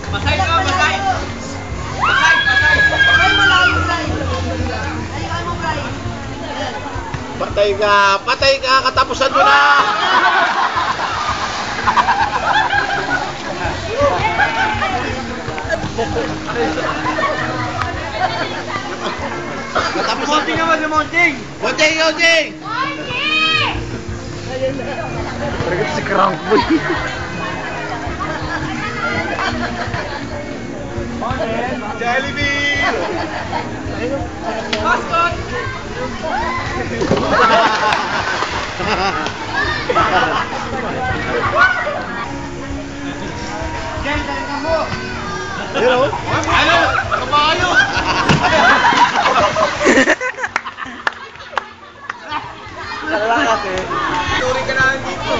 Pasay ka, pasay! Pasay, pasay! Ay, malayo, Bray. Ay, mo, Bray. Patay ka, katapusan mo na! Monting naman si Monting! Monting! Monting! Terus si Crank Boy. Jollibee! Mascot! Jen, talaga mo! Hello? Ano? Kabayo! Wala kasi. Turing ka namin dito.